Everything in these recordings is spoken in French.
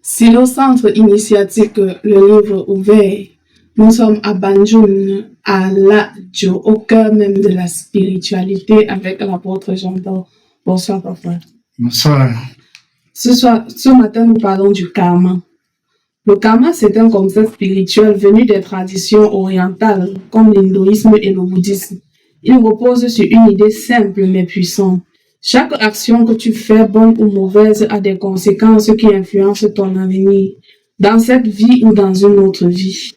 Si le centre initiatique Le Livre Ouvert, nous sommes à Banjul, à Ladjo, au cœur même de la spiritualité avec l'apôtre Jean-Paul. Bonsoir, papa. Bonsoir. Ce matin, nous parlons du karma. Le karma, c'est un concept spirituel venu des traditions orientales, comme l'hindouisme et le bouddhisme. Il repose sur une idée simple mais puissante. Chaque action que tu fais, bonne ou mauvaise, a des conséquences qui influencent ton avenir, dans cette vie ou dans une autre vie.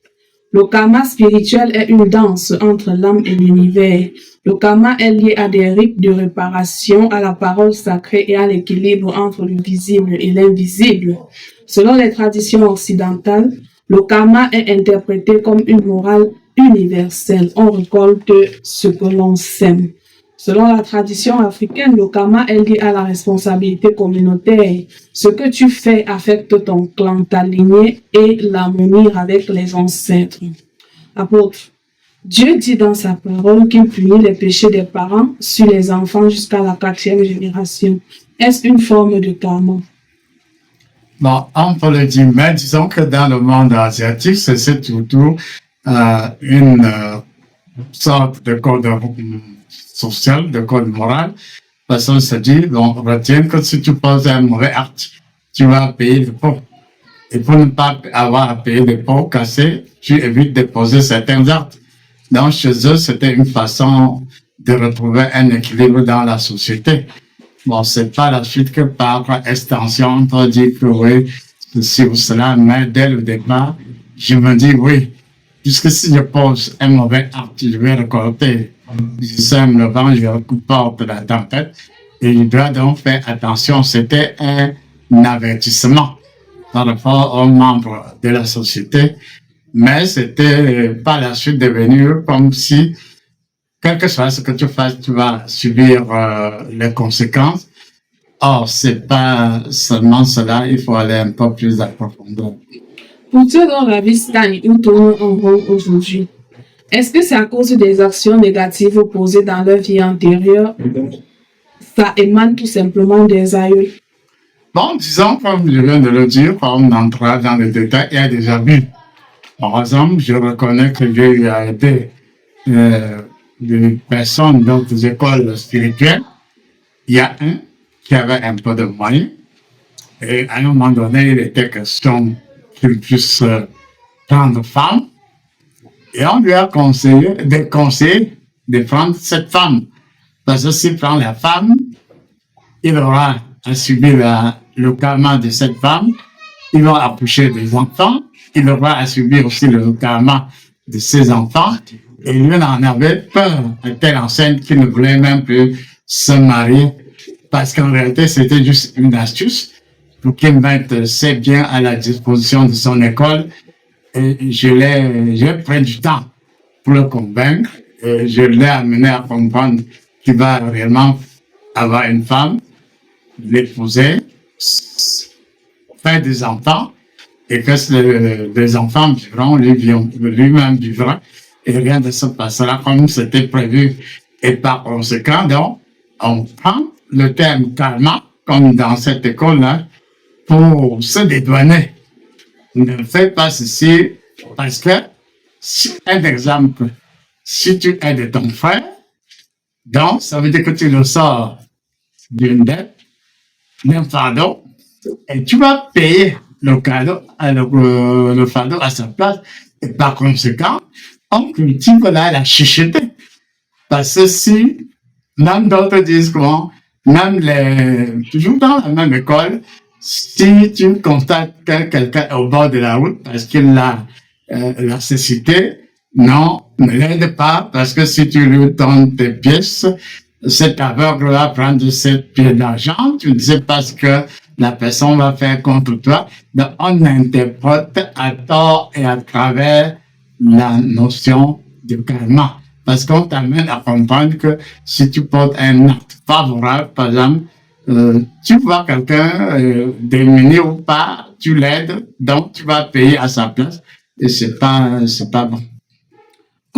Le karma spirituel est une danse entre l'âme et l'univers. Le karma est lié à des rites de réparation, à la parole sacrée et à l'équilibre entre le visible et l'invisible. Selon les traditions occidentales, le karma est interprété comme une morale universelle. On récolte ce que l'on sème. Selon la tradition africaine, le karma est lié à la responsabilité communautaire. Ce que tu fais affecte ton clan, ta lignée et l'harmonie avec les ancêtres. Apôtre, Dieu dit dans sa parole qu'il punit les péchés des parents sur les enfants jusqu'à la 4e génération. Est-ce une forme de karma? Bon, on peut le dire, mais disons que dans le monde asiatique, c'est surtout une sorte de code social, de code moral, parce qu'on se dit, on retient que si tu poses un mauvais acte, tu vas payer le pot. Et pour ne pas avoir à payer le pot cassé, tu évites de poser certains actes. Donc, chez eux, c'était une façon de retrouver un équilibre dans la société. Bon, c'est pas la suite que par extension, on peut dire que oui, ceci ou cela, mais dès le départ, je me dis oui, puisque si je pose un mauvais acte, je vais récolter. Je sème le vent, je récolte la tempête, et je dois donc faire attention. C'était un avertissement par rapport aux membres de la société, mais c'était par la suite devenu comme si, quel que soit ce que tu fasses, tu vas subir les conséquences. Or, c'est pas seulement cela, il faut aller un peu plus en profondeur. Pour ceux dont la vie stagne ou tourne en rond aujourd'hui, est-ce que c'est à cause des actions négatives posées dans leur vie antérieure? Ça émane tout simplement des aïeux. Bon, disons, comme je viens de le dire, on entrera dans les détails, il y a des abus. Par exemple, je reconnais que j'ai eu à aider des personnes dans des écoles spirituelles. Il y a un qui avait un peu de moyens, et à un moment donné, il était question qu'il puisse prendre femme, et on lui a conseillé de prendre cette femme. Parce que s'il prend la femme, il aura à subir le karma de cette femme, il va accoucher des enfants, il aura à subir aussi le karma de ses enfants, et lui en avait peur à telle enseigne qu'il ne voulait même plus se marier, parce qu'en réalité c'était juste une astuce pour qu'il mette ses biens à la disposition de son école, et j'ai pris du temps pour le convaincre, et je l'ai amené à comprendre qu'il va réellement avoir une femme, l'épouser, faire des enfants, et que les enfants vivront, lui-même vivra, et rien ne se passera comme c'était prévu. Et par conséquent, donc, on prend le terme karma, comme dans cette école-là, pour se dédouaner. Ne fais pas ceci, parce que, un exemple, si tu aides ton frère, donc, ça veut dire que tu le sors d'une dette, d'un fardeau, et tu vas payer le fardeau à sa place, et par conséquent, on cultive là la chucheté. Parce que si, même d'autres disent comment, toujours dans la même école, si tu constates que quelqu'un est au bord de la route parce qu'il a la nécessité, non, ne l'aide pas, parce que si tu lui donnes tes pièces, cet aveugle va prendre cette pièce d'argent, tu ne sais pas ce que la personne va faire contre toi. Donc, on interprète à tort et à travers la notion de karma. Parce qu'on t'amène à comprendre que si tu portes un acte favorable, par exemple, tu vois quelqu'un démuni ou pas, tu l'aides, donc tu vas payer à sa place, et c'est pas bon.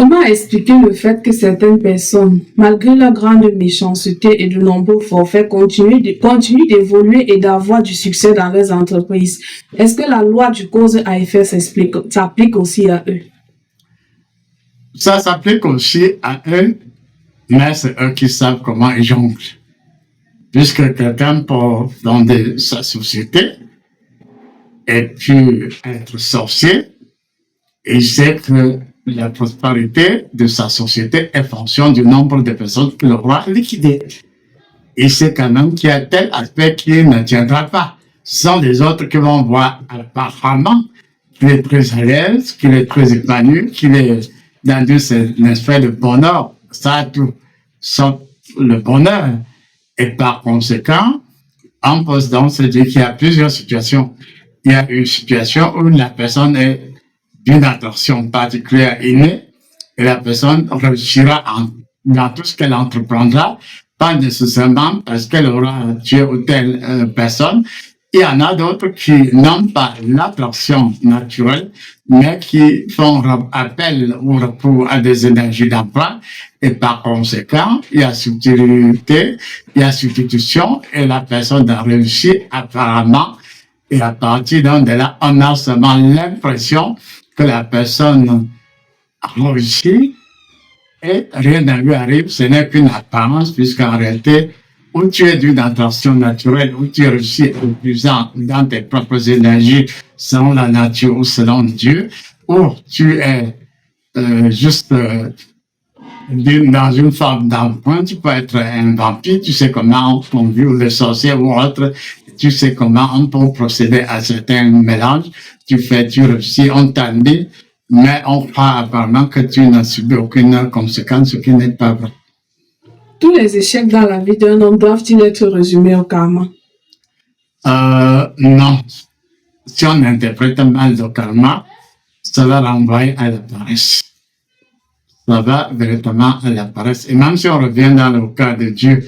Comment expliquer le fait que certaines personnes, malgré leur grande méchanceté et de nombreux forfaits, continuent d'évoluer et d'avoir du succès dans leurs entreprises? Est-ce que la loi du cause à effet s'applique aussi à eux? Ça s'applique aussi à eux, mais c'est eux qui savent comment ils jonglent. Puisque quelqu'un peut fonder sa société et puis être sorcier, il sait que la prospérité de sa société est fonction du nombre de personnes qu'il aura liquidées. Il sait quand même qu'il y a tel aspect qui ne tiendra pas. Ce sont les autres qui vont voir apparemment qu'il est très à l'aise, qu'il est très épanoui, qu'il est dans un aspect de bonheur. Ça, tout, le bonheur. Et par conséquent, on peut donc se dire qu'il y a plusieurs situations. Il y a une situation où la personne est d'une attention particulière innée et la personne réussira dans tout ce qu'elle entreprendra, pas nécessairement parce qu'elle aura tué ou telle personne. Il y en a d'autres qui n'ont pas l'attraction naturelle, mais qui font appel ou recours à des énergies d'emprunt. Et par conséquent, il y a subtilité, il y a substitution, et la personne a réussi apparemment. Et à partir de là, on a seulement l'impression que la personne a réussi et rien ne lui arrive. Ce n'est qu'une apparence, puisqu'en réalité, où tu es d'une attention naturelle, où tu réussis au plus dans tes propres énergies, selon la nature ou selon Dieu, ou tu es juste dans une forme d'emprunt, tu peux être un vampire, tu sais comment on vit les sorciers ou autre, tu sais comment on peut procéder à certains mélanges, tu réussis, on t'a dit, mais on croit apparemment que tu n'as subi aucune conséquence, ce qui n'est pas vrai. Tous les échecs dans la vie d'un homme doivent-ils être résumés au karma? Non. Si on interprète mal le karma, ça va renvoyer à la paresse. Ça va véritablement à la paresse. Et même si on revient dans le cas de Dieu,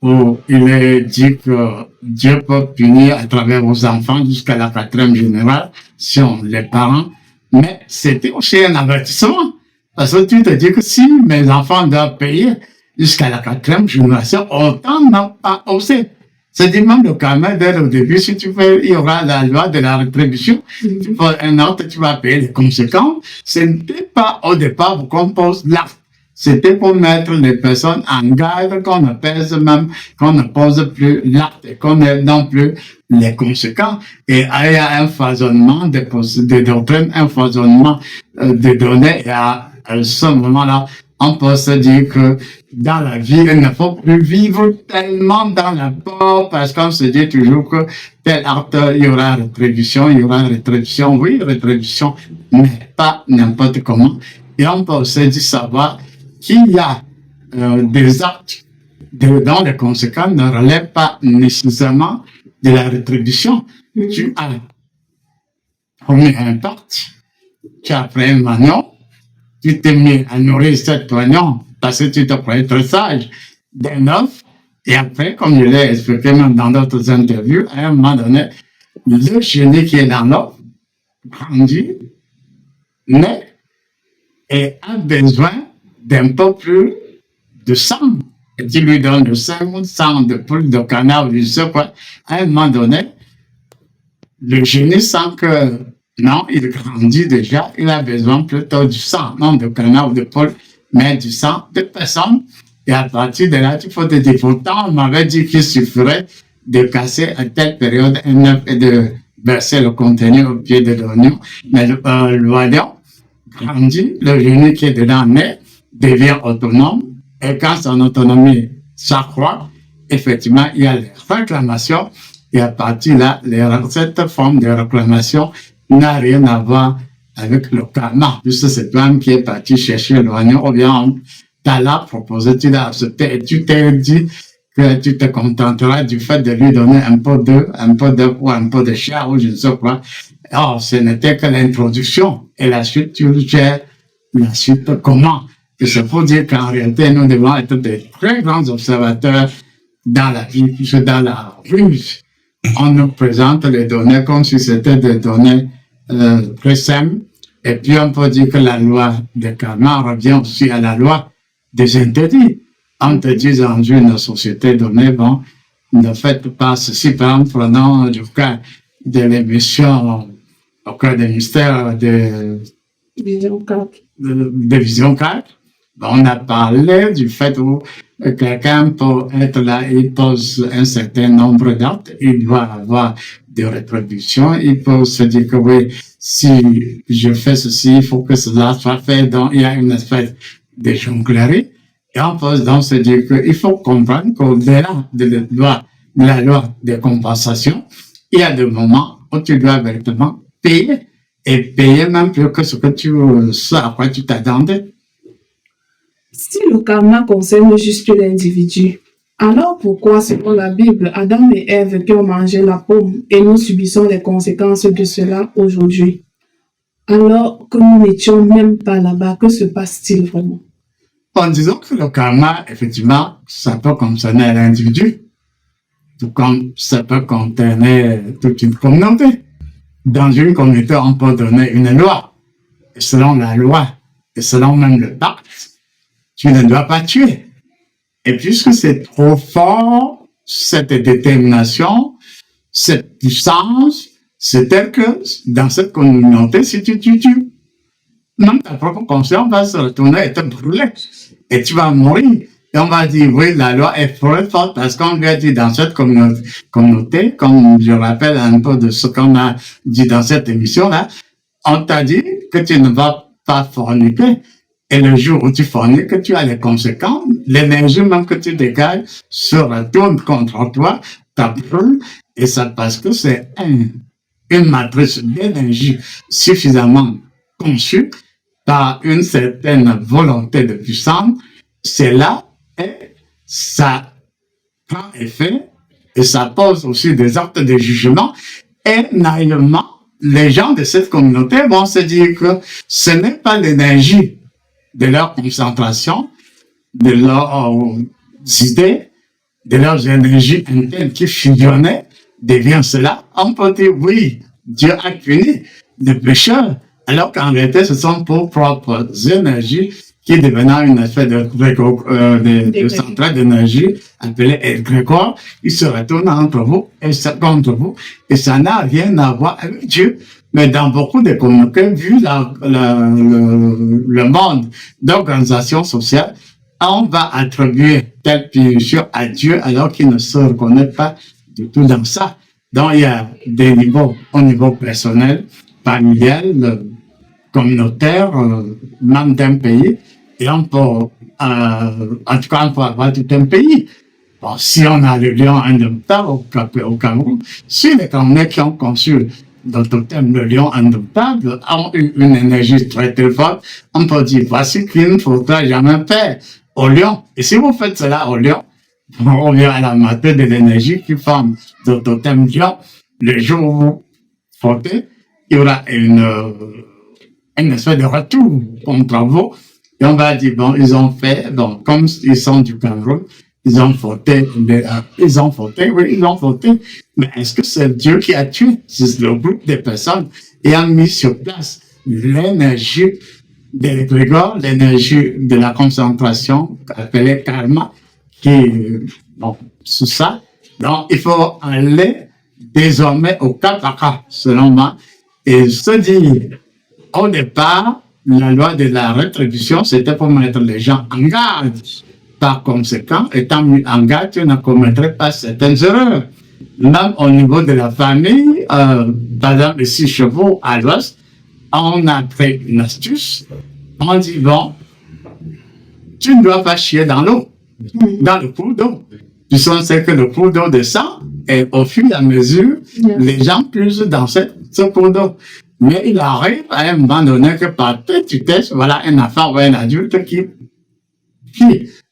où il est dit que Dieu peut punir à travers vos enfants jusqu'à la 4e génération, les parents, mais c'était aussi un avertissement. Parce que tu te dis que si mes enfants doivent payer jusqu'à la 4e génération, autant n'ont pas osé. C'est-à-dire même le karma, dès le début, si tu fais, il y aura la loi de la rétribution. Tu fais un autre, tu vas payer les conséquences. Ce n'était pas au départ pour qu'on pose l'acte. C'était pour mettre les personnes en garde qu'on ne pèse même, qu'on ne pose plus l'acte et qu'on ne donne plus les conséquences. Et il y a un foisonnement de doctrines, un foisonnement de données. Et à ce moment-là, on peut se dire que dans la vie, il ne faut plus vivre tellement dans la peur parce qu'on se dit toujours que tel acte, il y aura rétribution, oui, rétribution, mais pas n'importe comment. Et on peut aussi dire savoir qu'il y a des actes dont les conséquences ne relèvent pas nécessairement de la rétribution. Tu as promis un pacte, tu as pris un magnon, tu t'es mis à nourrir cette magnon parce que tu te croyais très sage d'un œuf, et après, comme je l'ai expliqué même dans d'autres interviews, à un moment donné, le chenille qui est dans l'œuf grandit, naît et a besoin d'un peu plus de sang. Et tu lui donnes le sang de poule, de canard, ou je sais quoi. À un moment donné, le génie sent que non, il grandit déjà, il a besoin plutôt du sang, non de canard ou de poule, mais du sang de personne. Et à partir de là, tu faut te dire, pourtant, on m'avait dit qu'il suffirait de casser à telle période un œuf et de verser le contenu au pied de l'oignon. Mais l'oignon grandit, le génie qui est dedans naît, devient autonome, et quand son autonomie s'accroît, effectivement, il y a les réclamations, et à partir de là, cette forme de réclamation n'a rien à voir avec le karma, puisque c'est toi qui est parti chercher l'oignon, ou bien on t'a là proposé, tu l'as accepté, et tu t'es dit que tu te contenteras du fait de lui donner un peu d'œuf ou un peu de chair, ou je ne sais quoi. Or, ce n'était que l'introduction, et la suite, tu gères la suite comment? Et c'est pour dire qu'en réalité, nous devons être des très grands observateurs dans la vie, puisque dans la ruse, on nous présente les données comme si c'était des données très simples, Et puis, on peut dire que la loi de karma revient aussi à la loi des interdits. On te dit dans une société donnée, bon, ne faites pas ceci. Par exemple, prenons du cas de l'émission au cas des mystères Vision 4. de Vision 4. On a parlé du fait où quelqu'un peut être là, il pose un certain nombre d'actes, il doit avoir des rétributions, il peut se dire que oui, si je fais ceci, il faut que cela soit fait, donc il y a une espèce de jonglerie, et on peut donc se dire qu'il faut comprendre qu'au-delà de la loi de compensation, il y a des moments où tu dois véritablement payer, et payer même plus que ce à quoi tu t'attendais. Si le karma concerne juste l'individu, alors pourquoi, selon la Bible, Adam et Ève qui ont mangé la pomme et nous subissons les conséquences de cela aujourd'hui? Alors que nous n'étions même pas là-bas, que se passe-t-il vraiment? En disant que le karma, effectivement, ça peut concerner l'individu, tout comme ça peut concerner toute une communauté. Dans une communauté, on peut donner une loi. Et selon la loi, et selon même le pacte, tu ne dois pas tuer. Et puisque c'est trop fort, cette détermination, cette puissance, c'est tel que dans cette communauté, si tu tues, même ta propre conscience va se retourner et te brûler. Et tu vas mourir. Et on va dire, oui, la loi est très forte parce qu'on lui a dit dans cette communauté, comme je rappelle un peu de ce qu'on a dit dans cette émission-là, on t'a dit que tu ne vas pas forniquer. Et le jour où tu forniques, tu as les conséquences, l'énergie même que tu dégages se retourne contre toi, ça brûle, et ça parce que c'est une matrice d'énergie suffisamment conçue par une certaine volonté de puissance. C'est là, et ça prend effet, et ça pose aussi des actes de jugement, et naïvement, les gens de cette communauté vont se dire que ce n'est pas l'énergie de leur concentration, de leurs idées, de leurs énergies internes qui fusionnaient, devient cela. On peut dire, oui, Dieu a puni les pécheurs, alors qu'en réalité, ce sont vos propres énergies qui devenant une espèce de centrale d'énergie appelée égrégore, ils se retournent entre vous et contre vous, et ça n'a rien à voir avec Dieu. Mais dans beaucoup de communautés, vu le monde d'organisation sociale, on va attribuer telle punition à Dieu alors qu'il ne se reconnaît pas du tout dans ça. Donc, il y a des niveaux, au niveau personnel, familial, communautaire, même d'un pays, et on peut, en tout cas, on peut avoir tout un pays. Bon, si on a le lion indomptable au Cameroun, si les Camerounais qui ont conçu le totem, le lion indomptable, ont eu une énergie très très forte, on peut dire, voici qu'il ne faudra jamais faire au lion. Et si vous faites cela au lion, on revient à la matière de l'énergie qui forme le totem lion. Le jour où vous fautez, il y aura une espèce de retour contre vous. Et on va dire, bon, ils ont fait, bon, comme ils sont du Cameroun, ils ont voté, oui, ils ont voté. Mais est-ce que c'est Dieu qui a tué? C'est le groupe de personnes et a mis sur place l'énergie de l'égrégore, l'énergie de la concentration, appelée karma, qui, bon, c'est ça. Donc, il faut aller désormais au cas par cas, selon moi, et se dire, au départ, la loi de la rétribution, c'était pour mettre les gens en garde. Par conséquent, étant mis en garde, tu ne commettrais pas certaines erreurs. Même au niveau de la famille, par exemple, les 6 chevaux à l'ouest, on a créé une astuce. On dit, bon, tu ne dois pas chier dans l'eau, dans le cours d'eau. Tu sais que le cours d'eau descend et au fur et à mesure, les gens puisent dans ce cours d'eau. Mais il arrive à un moment donné que par petitesse, voilà un enfant ou un adulte qui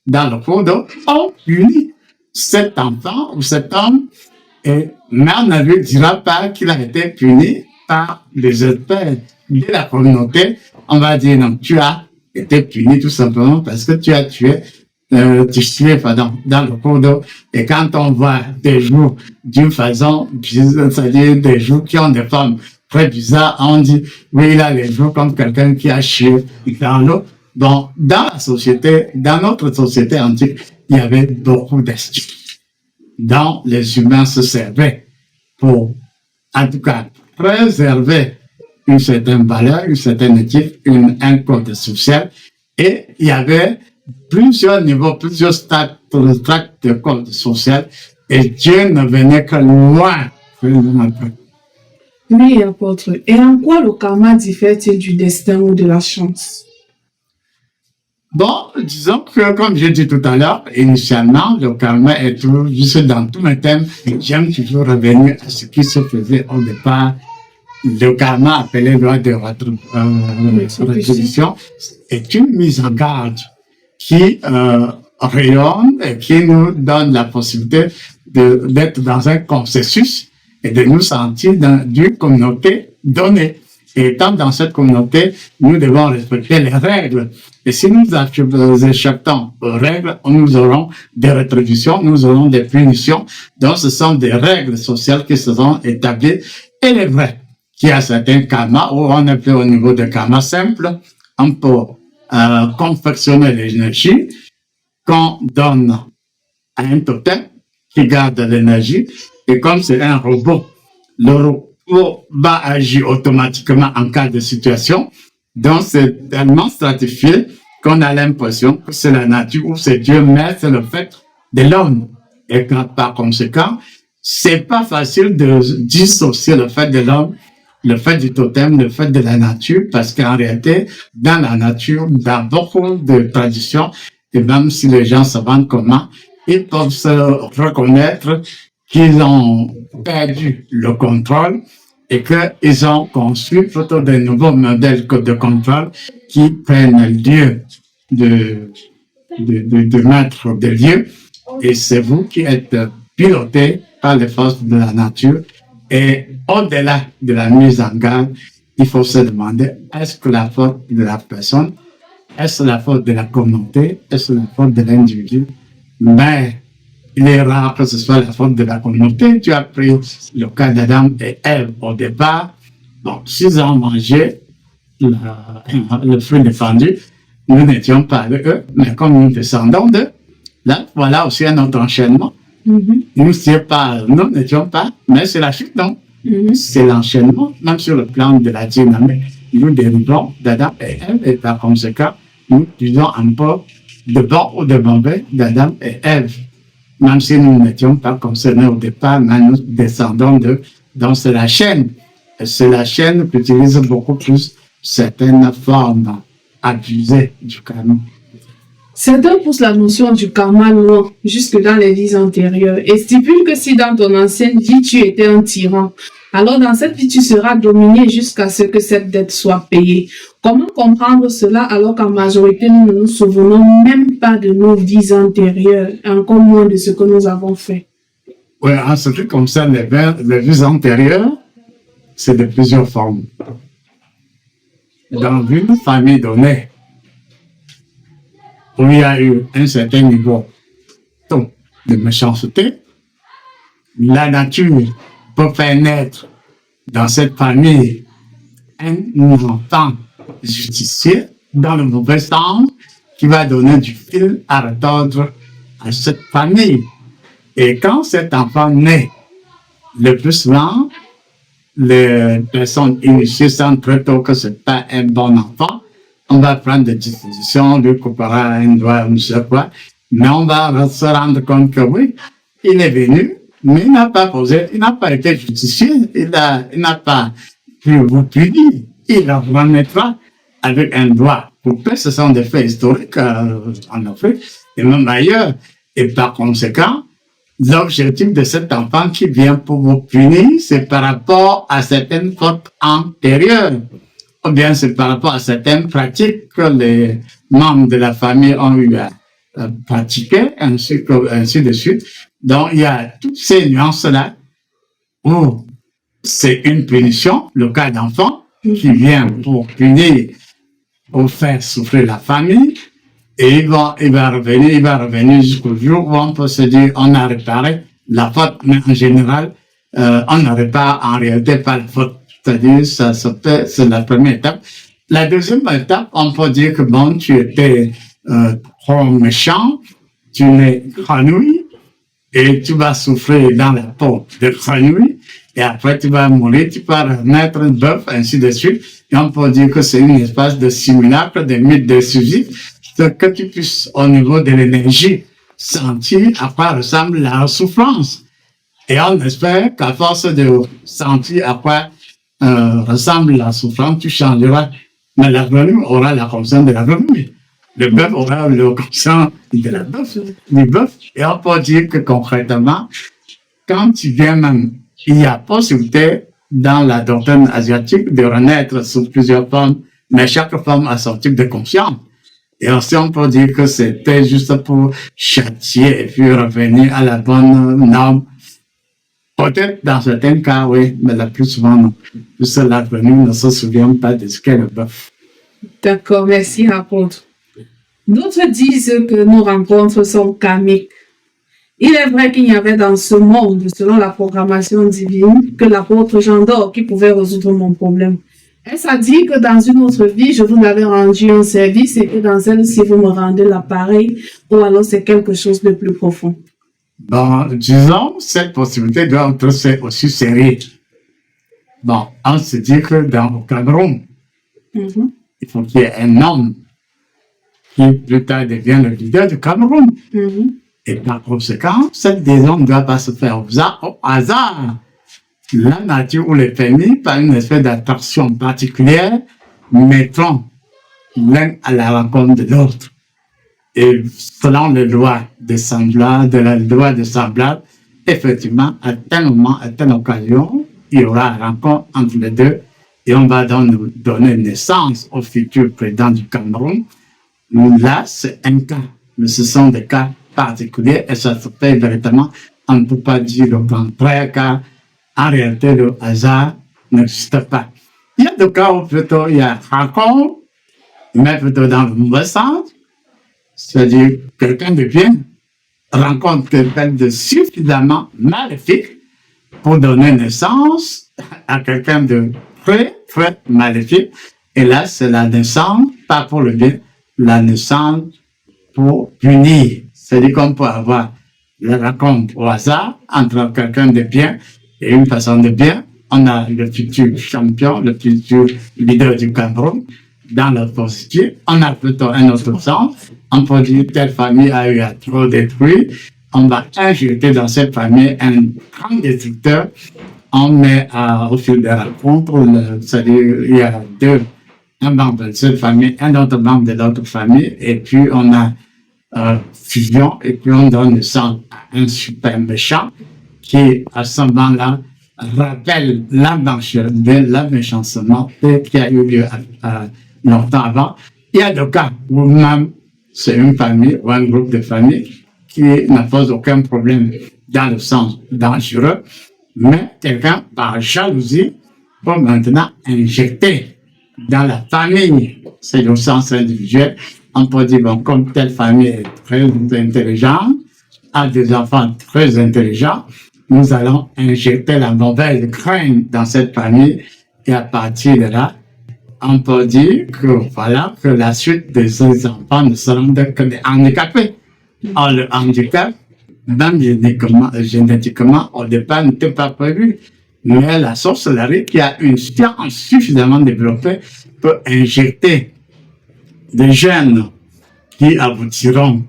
dans le cours d'eau, on punit cet enfant ou cet homme, et mais on ne lui dira pas qu'il a été puni par les experts de la communauté. On va dire, non, tu as été puni tout simplement parce que tu as tué, dans le cours d'eau. Et quand on voit des jours d'une façon, c'est-à-dire des jours qui ont des formes très bizarre. On dit, oui, il a les joues comme quelqu'un qui a chié dans l'eau. Donc, dans la société, dans notre société antique, il y avait beaucoup d'astuces dont les humains se servaient pour, en tout cas, préserver une certaine valeur, une certaine éthique, un code social. Et il y avait plusieurs niveaux, plusieurs strates de code social. Et Dieu ne venait que loin. Oui, apôtre. Et en quoi le karma diffère-t-il du destin ou de la chance? Bon, disons que, comme j'ai dit tout à l'heure, initialement, le karma est toujours, juste dans tous mes thèmes, j'aime toujours revenir à ce qui se faisait au départ. Le karma, appelé loi de rétribution, est une mise en garde qui rayonne et qui nous donne la possibilité d'être dans un consensus et de nous sentir dans une communauté donnée. Et étant dans cette communauté, nous devons respecter les règles. Et si nous échappons aux règles, nous aurons des rétributions, nous aurons des punitions. Donc, ce sont des règles sociales qui se sont établies. Et il est vrai qu'il y a certains karmas où on est plus au niveau de karma simple. On peut confectionner l'énergie qu'on donne à un totem qui garde l'énergie. Et comme c'est un robot, le robot va agir automatiquement en cas de situation. Donc, c'est tellement stratifié qu'on a l'impression que c'est la nature ou c'est Dieu, mais c'est le fait de l'homme. Et par conséquent, c'est pas facile de dissocier le fait de l'homme, le fait du totem, le fait de la nature, parce qu'en réalité, dans la nature, dans beaucoup de traditions, et même si les gens se rendent comment, ils peuvent se reconnaître qu'ils ont perdu le contrôle et qu'ils ont construit plutôt de nouveaux modèles de contrôle qui prennent le lieu de maître des lieux. Et c'est vous qui êtes piloté par les forces de la nature. Et au-delà de la mise en garde, il faut se demander, est-ce que la faute de la personne, est-ce la faute de la communauté, est-ce la faute de l'individu? Mais il est rare que ce soit la faute de la communauté. Tu as pris le cas d'Adam et Ève au départ. Bon, s'ils ont mangé le fruit défendu, nous n'étions pas avec eux, mais comme nous descendons d'eux, là, voilà aussi un autre enchaînement. Nous n'étions pas, mais c'est la chute, non? C'est l'enchaînement, même sur le plan de la dynamique. Nous dérivons d'Adam et Ève, et par conséquent, nous disons un peu de bon ou de mauvais d'Adam et Ève. Même si nous n'étions pas concernés au départ, mais nous descendons d'eux. Donc c'est la chaîne. Et c'est la chaîne qui utilise beaucoup plus certaines formes abusées du karma. Certains poussent la notion du karma loin, jusque dans les vies antérieures, et stipulent que si dans ton ancienne vie tu étais un tyran, alors dans cette vie tu seras dominé jusqu'à ce que cette dette soit payée. Comment comprendre cela alors qu'en majorité nous ne nous souvenons même pas de nos vies antérieures, encore moins de ce que nous avons fait? Oui, en ce qui concerne les vies antérieures, c'est de plusieurs formes. Dans une famille donnée, où il y a eu un certain niveau de méchanceté, la nature peut faire naître dans cette famille un enfant justicier dans le mauvais sens qui va donner du fil à retordre à cette famille. Et quand cet enfant naît, le plus souvent, les personnes initiées sentent très tôt que c'est pas un bon enfant. On va prendre des dispositions, lui coupera un doigt, on ne sait quoi, mais on va se rendre compte que oui, il est venu, mais il n'a pas été justicier, il n'a pas pu vous punir, il remettra avec un doigt coupé. Ce sont des faits historiques en Afrique et même ailleurs. Et par conséquent, l'objectif de cet enfant qui vient pour vous punir, c'est par rapport à certaines fautes antérieures. Ou bien c'est par rapport à certaines pratiques que les membres de la famille ont eu à pratiquer, ainsi de suite. Donc, il y a toutes ces nuances-là où c'est une punition, le cas d'enfant qui vient pour punir, pour faire souffrir la famille, et il va revenir jusqu'au jour où on peut se dire, on a réparé la faute, mais en général, on ne répare en réalité pas la faute. C'est-à-dire, ça se fait, c'est la première étape. La deuxième étape, on peut dire que bon, tu étais trop méchant, tu n'es grenouille, et tu vas souffrir dans la peau de grenouille, et après tu vas mourir, tu vas renaître un bœuf, ainsi de suite. Et on peut dire que c'est une espèce de simulacre, de mythe de survie, que tu puisses, au niveau de l'énergie, sentir à quoi ressemble la souffrance. Et on espère qu'à force de sentir à quoi ressemble la souffrance, tu changeras. Mais la grenouille aura la conscience de la grenouille. Le bœuf aura le conscience de la bœuf, du bœuf. Et on peut dire que concrètement, quand tu viens même, il y a possibilité dans la doctrine asiatique de renaître sous plusieurs formes, mais chaque forme a son type de conscience. Et aussi, on peut dire que c'était juste pour châtier et puis revenir à la bonne norme. Peut-être dans certains cas, oui, mais la plus souvent, non. Juste la grenouille ne se souvient pas de ce qu'est le bœuf. D'accord, merci, apôtre. D'autres disent que nos rencontres sont karmiques. Il est vrai qu'il y avait dans ce monde, selon la programmation divine, que l'apôtre Jean d'Or qui pouvait résoudre mon problème. Est-ce à dire que dans une autre vie, je vous avais rendu un service et que dans celle-ci, vous me rendez l'appareil, ou alors c'est quelque chose de plus profond? Bon, disons, cette possibilité doit être aussi sérieux. Bon, on se dit que dans le Cameroun, il faut qu'il y ait un homme qui plus tard devient le leader du Cameroun. Et par conséquent, cette liaison ne doit pas se faire au hasard. La nature ou les familles, par une espèce d'attraction particulière, mettront l'un à la rencontre de l'autre. Et selon les lois de semblable, effectivement, à tel moment, à telle occasion, il y aura une rencontre entre les deux et on va donc nous donner naissance au futur président du Cameroun. Là, c'est un cas, mais ce sont des cas particuliers et ça se fait véritablement. On ne peut pas dire le contraire car en réalité, le hasard n'existe pas. Il y a des cas où plutôt il y a rencontre, mais plutôt dans le mauvais sens. C'est-à-dire, quelqu'un de bien rencontre quelqu'un de suffisamment maléfique pour donner naissance à quelqu'un de très, très maléfique. Et là, c'est la naissance, pas pour le bien, la naissance pour punir. C'est-à-dire qu'on peut avoir la rencontre au hasard entre quelqu'un de bien et une personne de bien. On a le futur champion, le futur leader du Cameroun. Dans le positif, on a plutôt un autre sens. On peut dire telle famille a eu à trop détruire. On va injecter dans cette famille un grand destructeur. On met au fil des rencontres, c'est-à-dire il y a un membre de cette famille, un autre membre de l'autre famille, et puis on a fusion, et puis on donne naissance à un super méchant qui, à ce moment-là, rappelle l'améchancement qui a eu lieu longtemps avant. Il y a des cas où même c'est une famille ou un groupe de familles qui ne pose aucun problème dans le sens dangereux, mais quelqu'un, par jalousie, peut maintenant injecter dans la famille, c'est le sens individuel. On peut dire, bon, comme telle famille est très intelligente, a des enfants très intelligents, nous allons injecter la mauvaise graine dans cette famille et à partir de là, on peut dire que voilà, que la suite de ces enfants ne seront que des handicapés. Or, le handicap, même génétiquement, au départ, n'était pas prévu. Mais la sorcellerie, qui a une science suffisamment développée, peut injecter des gènes qui aboutiront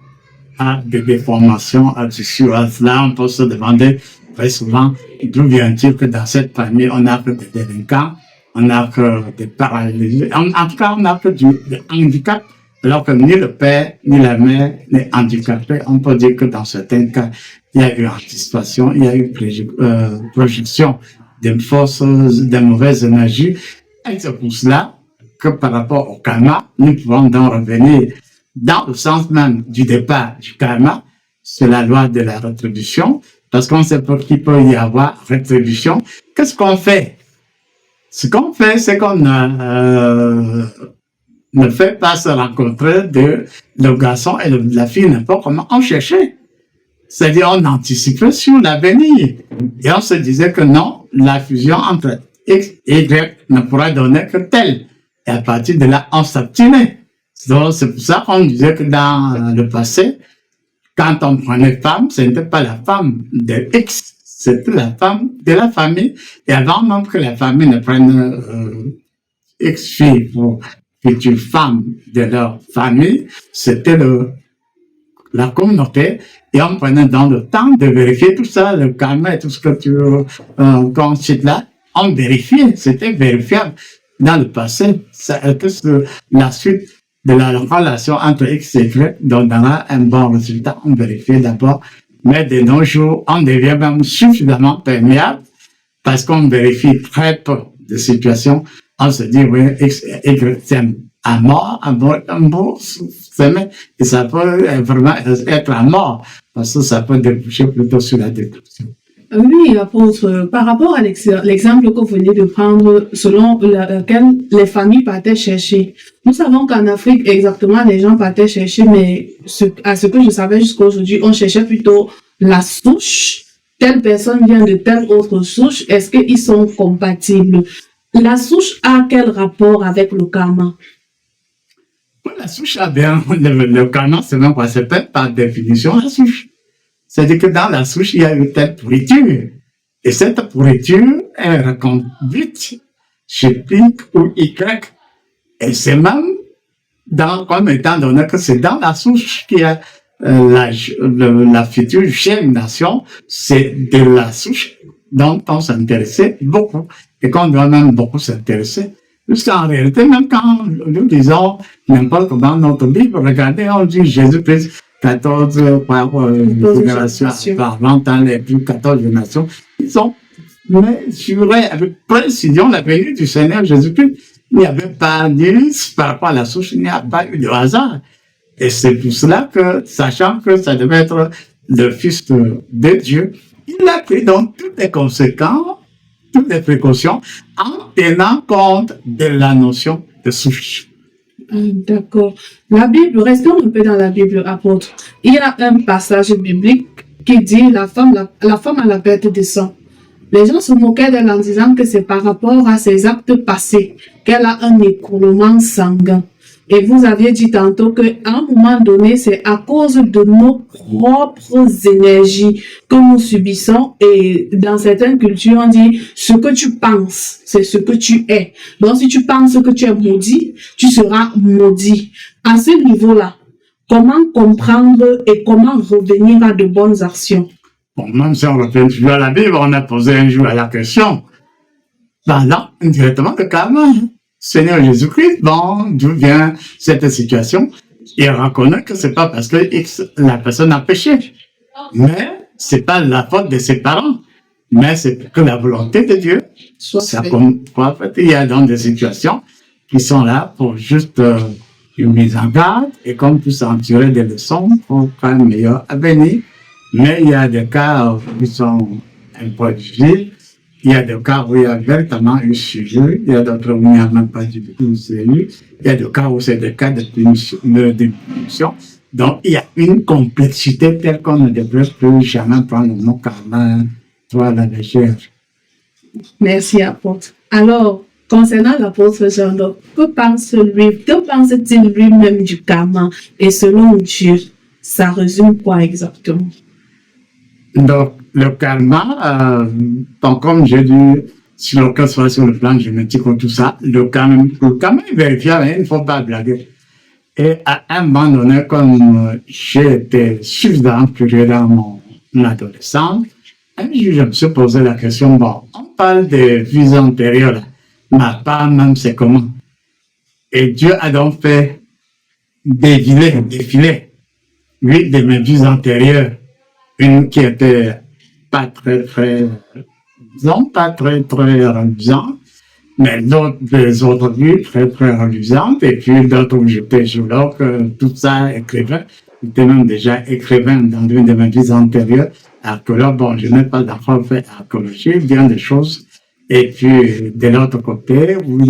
à des déformations à tissu. À cela, on peut se demander très souvent d'où vient-il que dans cette famille, on n'a que des délinquants, on n'a que des paralysés. En tout cas, on n'a que du handicap, alors que ni le père, ni la mère n'est handicapé. On peut dire que dans certains cas, il y a eu anticipation, il y a eu projection des forces, des mauvaises énergies. Et c'est pour cela que par rapport au karma, nous pouvons donc revenir dans le sens même du départ du karma, c'est la loi de la rétribution, parce qu'on sait pas qu'il peut y avoir rétribution. Qu'est-ce qu'on fait? Ce qu'on fait, c'est qu'on ne fait pas se rencontrer le garçon et la fille n'importe comment. On cherchait. C'est-à-dire, on anticipait sur l'avenir. Et on se disait que non, la fusion entre X, Y ne pourra donner que tel. Et à partir de là, on s'abstenait. Donc, c'est pour ça qu'on disait que dans le passé, quand on prenait femme, ce n'était pas la femme de X, c'était la femme de la famille. Et avant même que la famille ne prenne X fille pour future femme de leur famille, c'était la communauté. Et on prenait dans le temps de vérifier tout ça, le karma et tout ce que tu constates là, on vérifiait, c'était vérifiable. Dans le passé, ça a été la suite de la relation entre X et Y donnera un bon résultat. On vérifie d'abord. Mais de nos jours, on devient même suffisamment perméable parce qu'on vérifie très peu de situations. On se dit, oui, X et Y s'aiment à mort, s'aimer, et ça peut vraiment être à mort parce que ça peut déboucher plutôt sur la destruction. Oui, apôtre, par rapport à l'exemple que vous venez de prendre, selon lequel les familles partaient chercher. Nous savons qu'en Afrique, exactement, les gens partaient chercher, mais à ce que je savais jusqu'à aujourd'hui, on cherchait plutôt la souche. Telle personne vient de telle autre souche. Est-ce qu'ils sont compatibles? La souche a quel rapport avec le karma? La souche a bien, le karma, c'est même pas, c'est peut-être par définition la souche. C'est-à-dire que dans la souche, il y a une telle pourriture. Et cette pourriture est reconduite chez X ou Y. Et c'est même comme étant donné que c'est dans la souche qu'il y a la future germination, c'est de la souche dont on s'intéressait beaucoup. Et qu'on doit même beaucoup s'intéresser. Jusqu'en réalité, même quand nous disons n'importe comment dans notre Bible, regardez, on dit Jésus-Christ, 14 générations avant, dans les plus 14 générations, ils ont mesuré avec précision la venue du Seigneur Jésus-Christ. Il n'y avait pas d'illus par rapport à la souche, il n'y a pas eu de hasard. Et c'est pour cela que, sachant que ça devait être le Fils de Dieu, il a pris donc toutes les conséquences, toutes les précautions, en tenant compte de la notion de souche. D'accord. La Bible, restons un peu dans la Bible, apôtre. Il y a un passage biblique qui dit la femme à la perte de sang. Les gens se moquaient d'elle en disant que c'est par rapport à ses actes passés qu'elle a un écoulement sanguin. Et vous aviez dit tantôt qu'à un moment donné, c'est à cause de nos propres énergies que nous subissons. Et dans certaines cultures, on dit ce que tu penses, c'est ce que tu es. Donc, si tu penses que tu es maudit, tu seras maudit. À ce niveau-là, comment comprendre et comment revenir à de bonnes actions? Bon, même si on revient toujours à la Bible, on a posé un jour la question. Là, indirectement, le karma. Seigneur Jésus-Christ, bon, d'où vient cette situation? Il reconnaît que c'est pas parce que la personne a péché. Mais c'est pas la faute de ses parents. Mais c'est que la volonté de Dieu. Ça comme quoi, en fait, il y a dans des situations qui sont là pour juste une mise en garde et comme pour s'en tirer des leçons pour faire un meilleur avenir. Mais il y a des cas qui sont un peu difficiles. Il y a des cas où il y a véritablement un sujet, il y a d'autres où il n'y a même pas du tout sérieux, il y a des cas où c'est des cas de punition. Donc, il y a une complexité telle qu'on ne devrait plus jamais prendre nos karma à la légère. Merci, apôtre. Alors, concernant l'apôtre Jean, que pense-t-il lui-même du karma? Et selon Dieu, ça résume quoi exactement? Donc, le karma, comme j'ai dit, que ce soit sur le plan génétique ou tout ça, le karma est vérifiable, il ne faut pas blaguer. Et à un moment donné, comme j'ai été suffisamment curieux dans mon adolescence, un jour, je me suis posé la question, bon, on parle des vies antérieures, là. Ma part même, c'est comment? Et Dieu a donc fait défiler 8 de mes vies antérieures. Une qui était pas très reluisante, mais des autres vues très reluisantes, et puis d'autres où j'étais géologue, tout ça écrivain. J'étais même déjà écrivain dans une de mes vies antérieures, archéologue. Bon, je n'ai pas encore fait archéologie, bien des choses. Et puis, de l'autre côté, où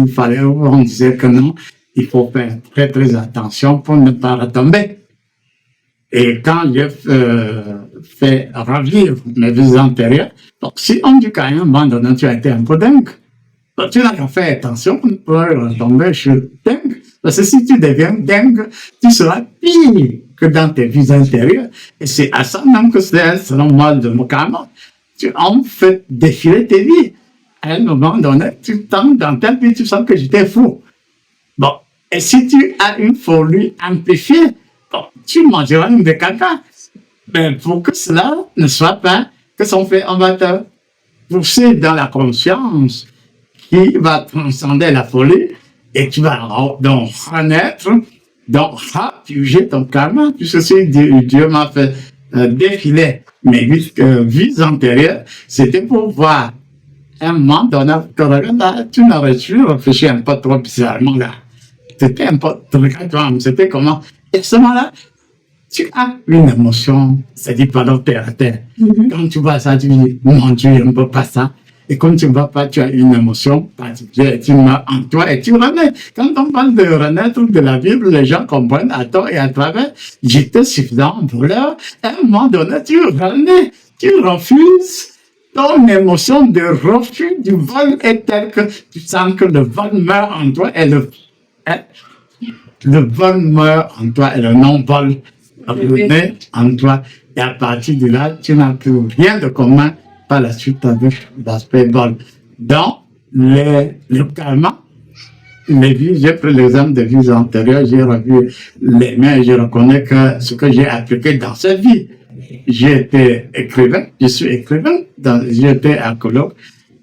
on disait que non, il faut faire très attention pour ne pas retomber. Et quand j'ai fait revivre mes vies antérieures, donc si on dit qu'à un moment donné, tu as été un peu dingue, Donc, tu n'as qu'à faire attention pour tomber sur dingue. Parce que si tu deviens dingue, tu seras pire que dans tes vies intérieures. Et c'est à ça même que c'est, selon moi, de mon karma. Tu en fais défiler tes vies. À un moment donné, tu tombes dans ta vie, tu sens que j'étais fou. Bon. Et si tu as une folie amplifiée, bon, tu mangeras une de caca. Mais pour que cela ne soit pas, qu'est-ce qu'on fait? On va te pousser dans la conscience qui va transcender la folie et tu vas donc renaître, donc rapuger ton karma, puisque si Dieu m'a fait défiler mes vies antérieures, c'était pour voir un moment donné, tu n'aurais dû réfléchir un peu trop bizarrement là. C'était un peu, c'était comment? Et à ce moment-là, tu as une émotion, c'est-à-dire pendant terre à terre. Quand tu vois ça, tu dis, mon Dieu, je ne peux pas ça. Et quand tu ne vas pas, tu as une émotion particulière, tu mets en toi et tu renais. Quand on parle de renaître de la Bible, les gens comprennent à tort et à travers. J'étais suffisant pour leur. À un moment donné, tu renais, tu refuses. Ton émotion de refus du vol est telle que tu sens que le vol meurt en toi et le vol meurt en toi et le non-vol renaît en toi. Et à partir de là, tu n'as plus rien de commun par la suite avec l'aspect vol. Dans le karma, les vies, j'ai pris l'exemple de vies antérieures, j'ai revu les mains et je reconnais que ce que j'ai appliqué dans cette vie. J'ai été écrivain, je suis écrivain, j'ai été archéologue,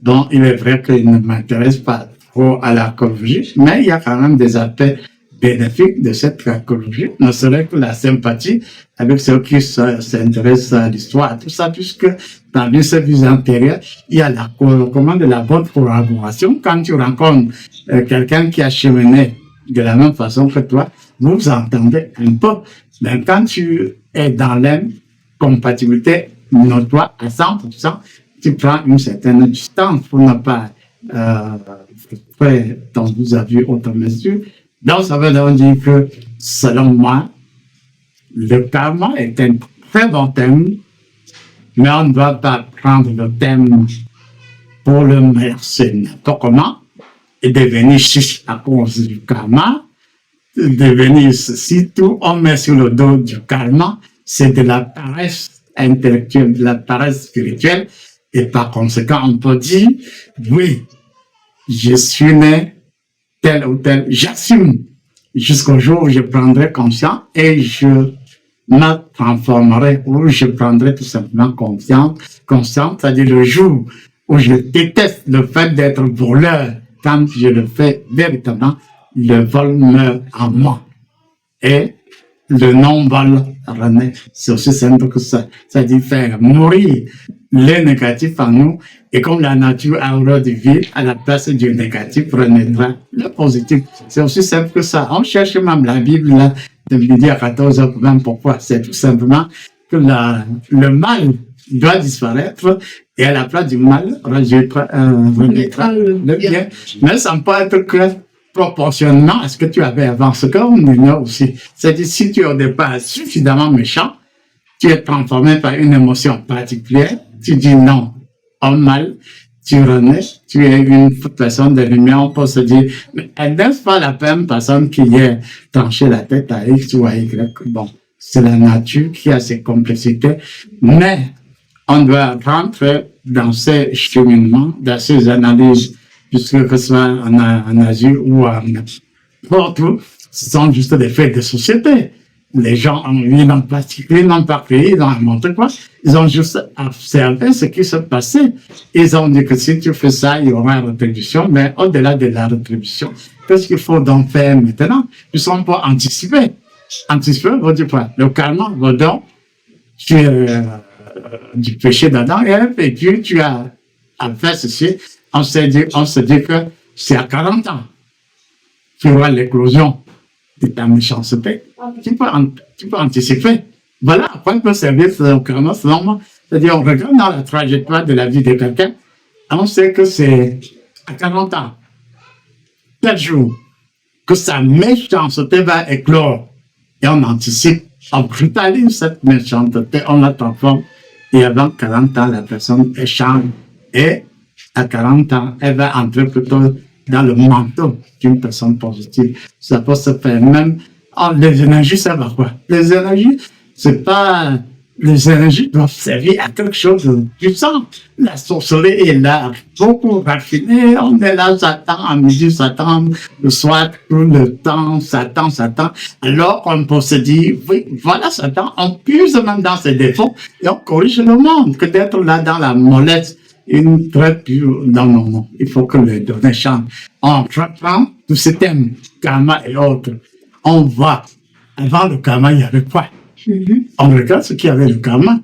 donc il est vrai qu'il ne m'intéresse pas trop à l'archéologie, mais il y a quand même des aspects bénéfiques de cette archéologie, ne serait que la sympathie avec ceux qui s'intéressent à l'histoire, tout ça, puisque dans ces vies antérieures, il y a la bonne collaboration. Quand tu rencontres quelqu'un qui a cheminé de la même façon que toi, vous vous entendez un peu, mais quand tu es dans l'incompatibilité notoire à 100%, tu prends une certaine distance pour ne pas faire ton vis-à-vis autre mesure. Donc, ça veut donc dire que, selon moi, le karma est un très bon thème, mais on ne doit pas prendre le thème pour le mercer n'importe comment et devenir chiche à cause du karma, devenir ceci, tout on met sur le dos du karma, c'est de la paresse intellectuelle, de la paresse spirituelle, et par conséquent, on peut dire, oui, je suis né tel ou tel, j'assume jusqu'au jour où je prendrai conscience et je me transformerai, ou je prendrai tout simplement conscience, c'est-à-dire le jour où je déteste le fait d'être voleur, quand je le fais véritablement, le vol meurt en moi. Et le non-vol renaît. C'est aussi simple que ça. C'est-à-dire faire mourir les négatifs en nous. Et comme la nature a horreur du vide, à la place du négatif renaîtra le positif. C'est aussi simple que ça. On cherche même la Bible là, de midi à 14h, pourquoi? C'est tout simplement que le mal doit disparaître et à la place du mal renaîtra le bien. Mais ça ne peut être que proportionnellement à ce que tu avais avant, ce qu'on ignore aussi. C'est-à-dire, si tu es au départ suffisamment méchant, tu es transformé par une émotion particulière, tu dis non au mal, tu renais, tu es une personne de lumière, on peut se dire, mais elle n'est pas la même personne qui est tranché la tête à X ou à Y. Bon, c'est la nature qui a ses complexités, mais on doit rentrer dans ces cheminements, dans ces analyses, puisque que ce soit en Asie ou partout, ce sont juste des faits de société. Les gens ils n'ont pas tiré, ils n'ont pas créé, ils n'ont montré quoi. Ils ont juste observé ce qui se passait. Ils ont dit que si tu fais ça, il y aura une rétribution, mais au-delà de la rétribution, qu'est-ce qu'il faut donc faire maintenant? Puisqu'on peut anticiper. Anticiper veut dire quoi? Le karma veut donc, tu es du péché d'Adam et puis tu as fait ceci. On se dit que c'est à 40 ans qu'il y aura l'éclosion de ta méchanceté. Tu peux anticiper. Voilà à quoi peut servir ce karma selon moi. C'est-à-dire, on regarde dans la trajectoire de la vie de quelqu'un, on sait que c'est à 40 ans, tel jour, que sa méchanceté va éclore. Et on anticipe, on brutalise cette méchanceté, on la transforme. Et avant 40 ans, la personne échange. Et à 40 ans, elle va entrer plutôt dans le manteau d'une personne positive. Ça peut se faire même. Les énergies, ça va quoi? Les énergies, c'est pas. Les énergies doivent servir à quelque chose de puissant. La sorcellerie est là, beaucoup raffinée. On est là, Satan, à midi, Satan, le soir, tout le temps, Satan. Alors, on peut se dire, oui, voilà Satan, on puise même dans ses défauts et on corrige le monde. Que d'être là dans la mollesse, une très pure dans le monde. Il faut que les données changent. On reprend tous ces thèmes, karma et autres. On voit. Avant le karma, il y avait quoi? On regarde ce qu'il y avait le karma.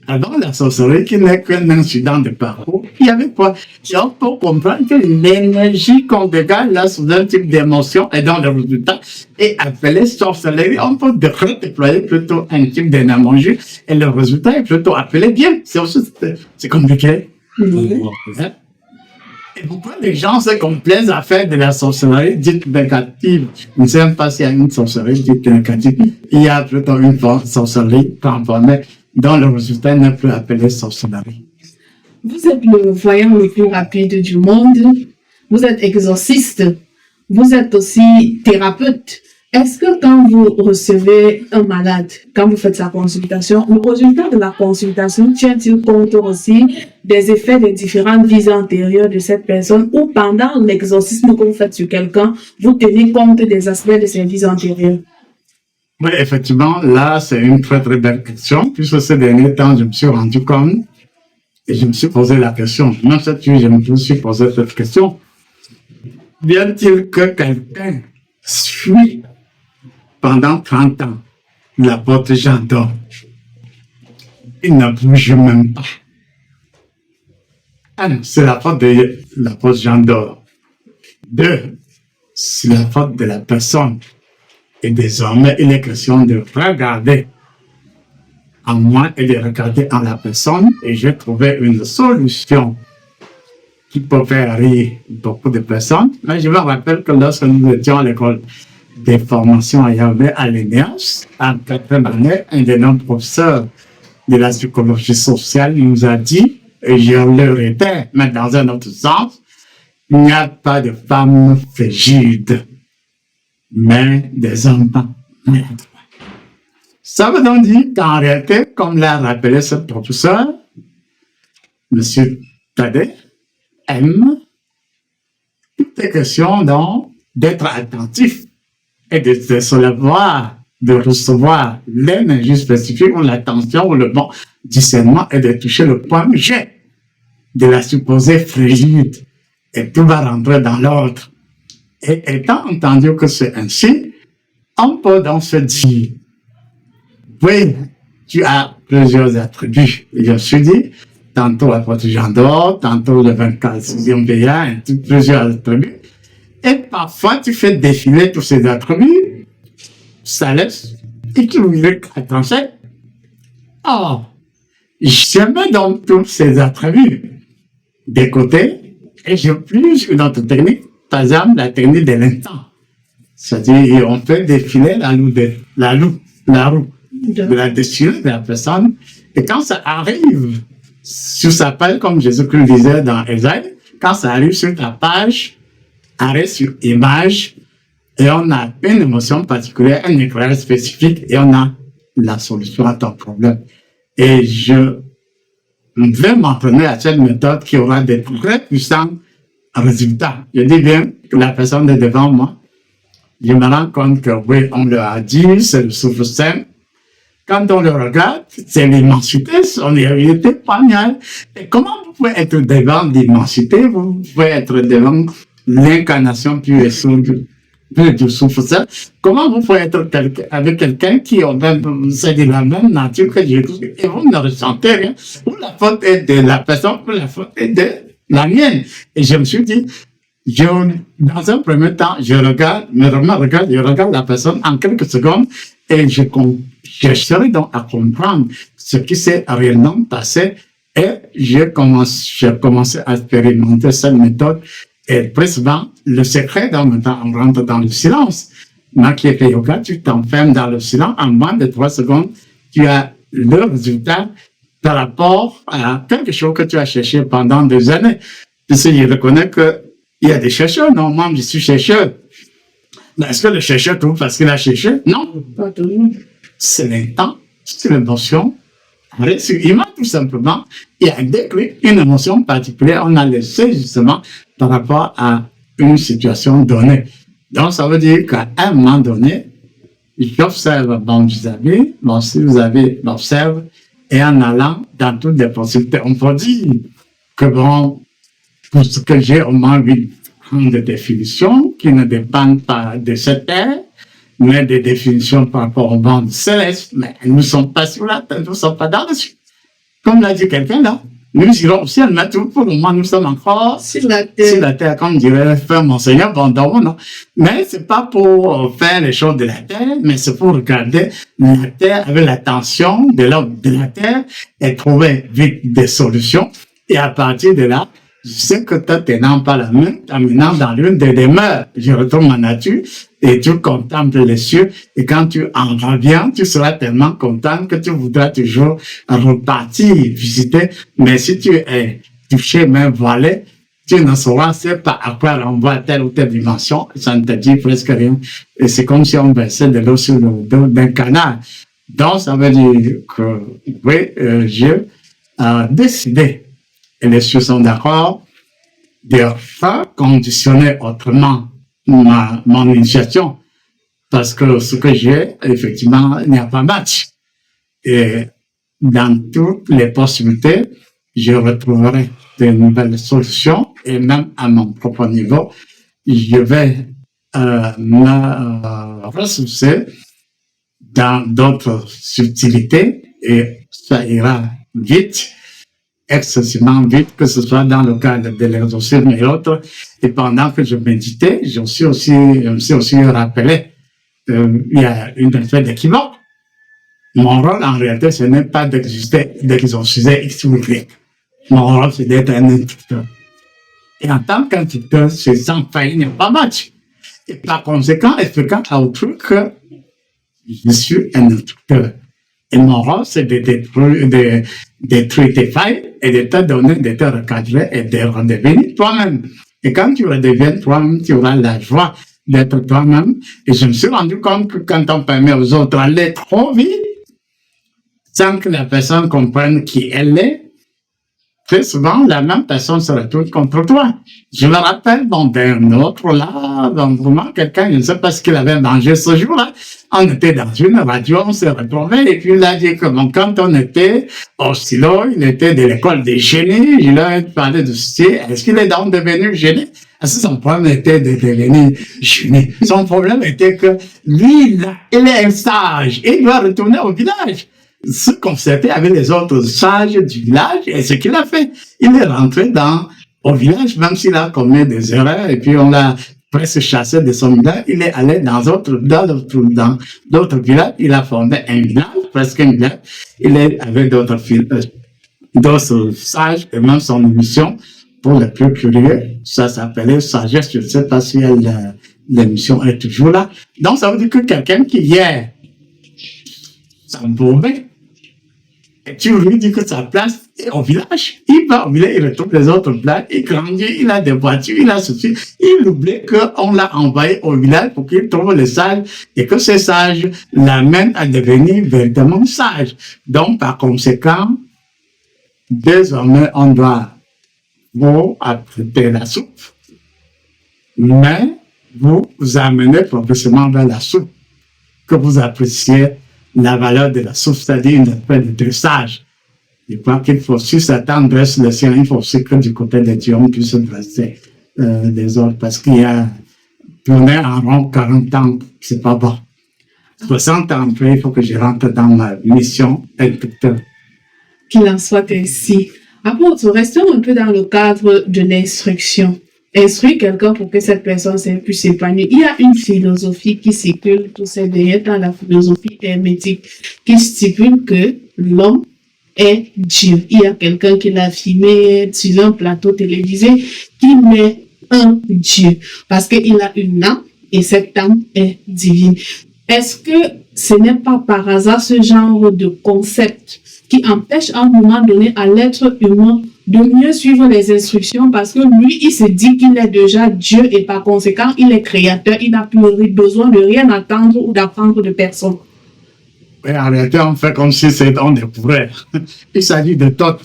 Avant la sorcellerie, qui n'est qu'un incident de parcours, il y avait quoi? Et on peut comprendre que l'énergie qu'on dégage là sous un type d'émotion et dans le résultat est appelée sorcellerie. On peut redéployer plutôt un type d'énergie et le résultat est plutôt appelé bien. C'est compliqué. Et pourquoi les gens se complaisent à faire de la sorcellerie dite négative? Je ne sais pas s'il y a une sorcellerie dite négative. Il y a plutôt une sorcellerie transformée dont le résultat n'est plus appelé sorcellerie. Vous êtes le voyant le plus rapide du monde. Vous êtes exorciste. Vous êtes aussi thérapeute. Est-ce que quand vous recevez un malade, quand vous faites sa consultation, le résultat de la consultation tient-il compte aussi des effets des différentes vies antérieures de cette personne ou pendant l'exorcisme que vous faites sur quelqu'un, vous tenez compte des aspects de ses vies antérieures? Oui, effectivement, là, c'est une très très belle question, puisque ces derniers temps, je me suis rendu compte et je me suis posé la question. Même cette nuit, je me suis posé cette question. Vient-il que quelqu'un suit pendant 30 ans l'apôtre Jean d'Or? Il ne bouge même pas. Un, c'est la faute de l'apôtre Jean d'Or. Deux, c'est la faute de la personne. Et désormais, il est question de regarder en moi et de regarder en la personne. Et j'ai trouvé une solution qui peut faire rire beaucoup de personnes. Mais je me rappelle que lorsque nous étions à l'école des formations à Yahweh à l'ENEAS, en 4e année, un de nos professeurs de la psychologie sociale nous a dit, et je le répète, mais dans un autre sens, il n'y a pas de femmes frigides, mais des enfants maîtres. Ça veut donc dire qu'en réalité, comme l'a rappelé ce professeur, M. Tadé, aime toutes les questions donc d'être attentif et de recevoir l'énergie spécifique ou l'attention ou le bon discernement et de toucher le point G de la supposée frigide. Et tout va rentrer dans l'ordre. Et étant entendu que c'est ainsi, on peut donc se dire, oui, tu as plusieurs attributs. Et je me suis dit, tantôt l'apôtre Jean d'Or, tantôt le 24e veillant, plusieurs attributs. Et parfois, tu fais défiler tous ces attributs, ça laisse équilibrer à trancher. Or, je mets donc tous ces attributs de côté et je plus une autre technique, par exemple la technique de l'instant. C'est-à-dire, on fait défiler la roue de la destinée de la personne. Et quand ça arrive sur sa page, comme Jésus-Christ disait dans Ésaïe, quand ça arrive sur ta page, arrêt sur image, et on a une émotion particulière, un éclairage spécifique, et on a la solution à ton problème. Et je vais m'entraîner à cette méthode qui aura des très puissants résultats. Je dis bien que la personne est devant moi. Je me rends compte que oui, on le a dit, c'est le souffle saint. Quand on le regarde, c'est l'immensité, son réalité poignale. Et comment vous pouvez être devant l'immensité? Vous pouvez être devant l'incarnation pure et simple du souffle saint. Comment vous pouvez être avec quelqu'un qui c'est de la même nature que Jésus et vous ne ressentez rien? Ou la faute est de la personne, ou la faute est de la mienne. Et je me suis dit, dans un premier temps, je regarde la personne en quelques secondes et je serai donc à comprendre ce qui s'est réellement passé et j'ai commencé à expérimenter cette méthode. Et très souvent, le secret, donc, maintenant, on rentre dans le silence. Moi qui ai fait yoga, tu t'enfermes dans le silence, en moins de 3 secondes, tu as le résultat par rapport à quelque chose que tu as cherché pendant des années. Puisqu'il reconnaît qu'il y a des chercheurs. Non, moi, je suis chercheur. Mais est-ce que le chercheur trouve parce qu'il a cherché? Non. Pas toujours. C'est l'intent, c'est l'émotion. Humain, tout simplement. Il y a décrit une émotion particulière. On a laissé justement par rapport à une situation donnée. Donc, ça veut dire qu'à un moment donné, j'observe mon vis-à-vis, mon vis-à-vis m'observe, et en allant dans toutes les possibilités, on peut dire que bon, pour ce que j'ai au moins une grande définition qui ne dépendent pas de cette terre, mais des définitions par rapport au monde céleste. Mais nous ne sommes pas sur la terre, nous ne sommes pas dans le ciel. Comme l'a dit quelqu'un là, nous irons au ciel, mais tout pour le moment, nous sommes encore Sur la terre. sur la terre, comme dirait frère Monseigneur Bandon, non. Mais c'est pas pour faire les choses de la terre, mais c'est pour regarder la terre avec l'attention de l'homme de la terre et trouver vite des solutions. Et à partir de là, je sais que toi, tenant pas la main, t'amenant dans l'une des demeures, je retourne ma nature et tu contemples les cieux. Et quand tu en reviens, tu seras tellement content que tu voudras toujours repartir, visiter. Mais si tu es touché, même voilé, tu ne sauras pas à quoi renvoie telle ou telle dimension. Ça ne te dit presque rien. Et c'est comme si on versait de l'eau sur le dos d'un canard. Donc, ça veut dire que, oui, Dieu a décidé, et les cieux sont d'accord, de faire conditionner autrement mon initiation. Parce que ce que j'ai, effectivement, il n'y a pas match. Et dans toutes les possibilités, je retrouverai de nouvelles solutions et même à mon propre niveau, je vais me ressourcer dans d'autres subtilités et ça ira vite, excessivement vite, que ce soit dans le cadre de l'exorcisme et autres. Et pendant que je méditais, je me suis aussi rappelé il y a une espèce d'équivoque. Mon rôle, en réalité, ce n'est pas d'exorciser X ou Y. Mon rôle, c'est d'être un instructeur. Et en tant qu'instructeur, c'est sans faille, il n'y a pas match. Et par conséquent, expliquant à autrui que je suis un instructeur. Et mon rôle, c'est de détruire tes failles et de te donner, de te recadrer et de redevenir toi-même. Et quand tu redeviens toi-même, tu auras la joie d'être toi-même. Et je me suis rendu compte que quand on permet aux autres d'aller trop vite, sans que la personne comprenne qui elle est, très souvent, la même personne se retourne contre toi. Je me rappelle, d'un autre là, vraiment quelqu'un, je ne sais pas ce qu'il avait mangé ce jour-là. On était dans une radio, on s'est retrouvés, et puis il a dit que quand on était au stylo, il était de l'école des génies, il a parlé de ceci, est-ce qu'il est donc devenu génie? Parce que son problème était de devenir génie. Son problème était que lui, il est un sage, et il doit retourner au village. Se concerter avec les autres sages du village, et ce qu'il a fait, il est rentré au village, même s'il a commis des erreurs, et puis on l'a presque chassé de son village, il est allé dans d'autres villages, il a fondé un village, presque un village, il est avec d'autres sages, et même son émission, pour les plus curieux, ça s'appelait Sagesse, je ne sais pas si l'émission est toujours là. Donc ça veut dire que quelqu'un qui hier s'embourbait, et tu lui dis que sa place est au village. Il va au village, il retrouve les autres places, il grandit, il a des voitures, il a ceci. Il oublie qu'on l'a envoyé au village pour qu'il trouve les sages et que ces sages l'amènent à devenir véritablement sages. Donc, par conséquent, désormais, on doit vous apprêter la soupe, mais vous amenez progressivement vers la soupe, que vous appréciez la valeur de la soupe, c'est-à-dire une espèce de dressage. Je crois qu'il faut, si Satan dresse le ciel, il faut aussi que du côté de Dieu, on puisse dresser les autres, parce qu'il y a tourner en rond 40 ans, c'est pas bon. 60 ans après, il faut que je rentre dans ma mission instructeur. Qu'il en soit ainsi. Apôtre, restons un peu dans le cadre de l'instruction. Instruire quelqu'un pour que cette personne puisse s'épanouir. Il y a une philosophie qui circule tous ces derniers temps, la philosophie hermétique, qui stipule que l'homme est Dieu. Il y a quelqu'un qui l'a filmé sur un plateau télévisé qui met un Dieu parce qu'il a une âme et cette âme est divine. Est-ce que ce n'est pas par hasard ce genre de concept qui empêche à un moment donné à l'être humain de mieux suivre les instructions parce que lui, il se dit qu'il est déjà Dieu et par conséquent, il est créateur. Il n'a plus besoin de rien attendre ou d'apprendre de personne. Et en réalité, on fait comme si c'était on découvrait. Il s'agit de Tot.